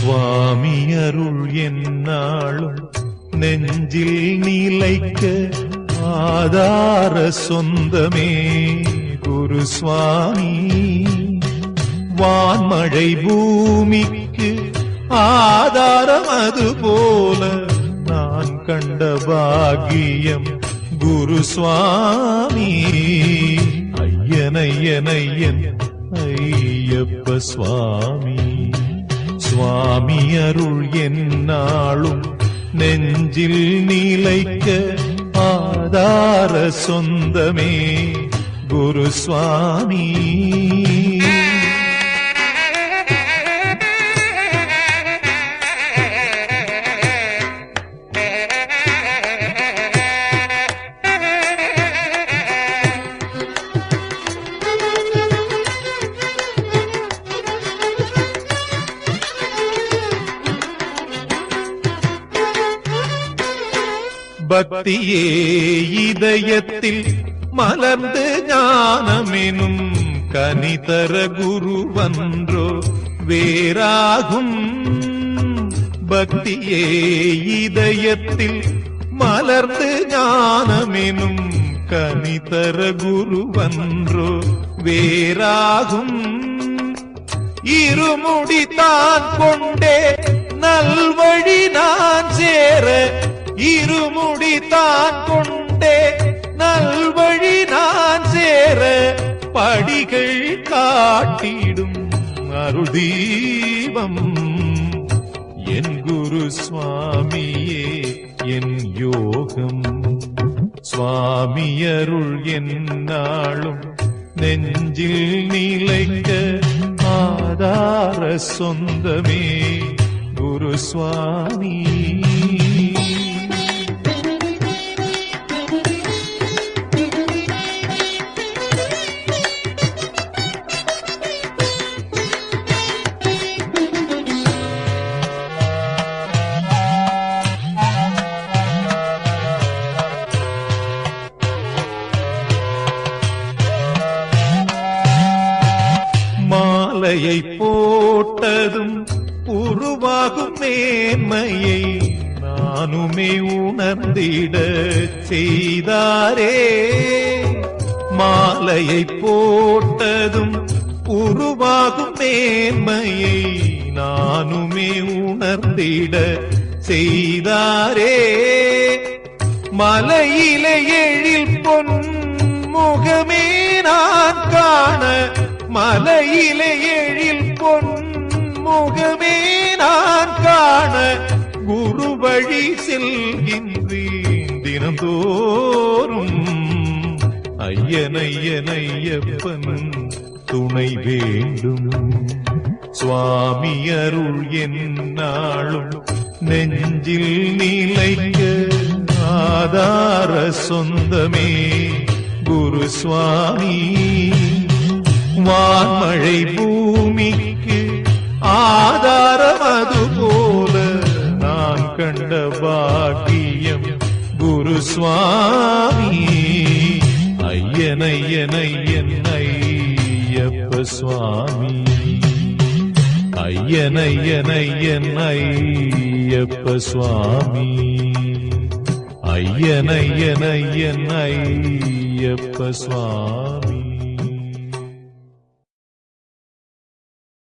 சுவாமி அருள் என்னாலும் நெஞ்சில் நிலைக்க ஆதார சொந்தமே குரு சுவாமி. வான்மழை பூமிக்கு ஆதாரம் அதுபோல நான் கண்ட பாக்கியம் குரு சுவாமி. ஐயன் ஐயன் ஐயன் ஐயப்ப சுவாமி. சுவாமி அருள் என்னாலும் நெஞ்சில் நிலைக்க ஆதார சொந்தமே குரு சுவாமி. பக்தியே இதயத்தில் மலர்ந்து ஞானமெனும் கனிதர குருவன்றோ வேறாகும். பக்தியே இதயத்தில் மலர்ந்து ஞானமெனும் கனிதர குருவன்றோ வேறாகும். இருமுடி தான் கொண்டே நல்வழி நான் சேர, இருமுடி தான் கொண்டே நல்வழி நான் சேர, படிகள் காட்டிடும் அருள் தீபம் என் குரு சுவாமியே என் யோகம். சுவாமி அருள் என்னாலும் நெஞ்சில் நிலைக்க ஆதார சொந்தமே குரு சுவாமி. மாலையை போட்டதும் உருவாகும் மேன்மையை நானுமே உணர்ந்திட செய்தாரே. மாலையை போட்டதும் உருவாகும் மேன்மையை நானுமே உணர்ந்திட செய்தாரே. மலையிலே எழில் பொன் முகமே நான் காண, மலையிலே எழில் பொன் முகமே நான் காண, குரு வழி செல்கின்றேன் தினந்தோறும். ஐயன் ஐயன் ஐயப்பன் துணை வேண்டும். சுவாமி அருள் என்னாலும் நெஞ்சில் நிலைக்க ஆதார சொந்தமே குரு சுவாமி. வான்மழை பூமிக்கு ஆதாரம் அதுபோல நான் கண்ட பாக்கியம் குரு சுவாமி. ஐயன் ஐயன் ஐயன் ஐயப்ப சுவாமி. ஐயன் ஐயன் ஐயன் ஐயப்ப சுவாமி. ஐயன் ஐயன் ஐயன் ஐயப்ப சுவாமி.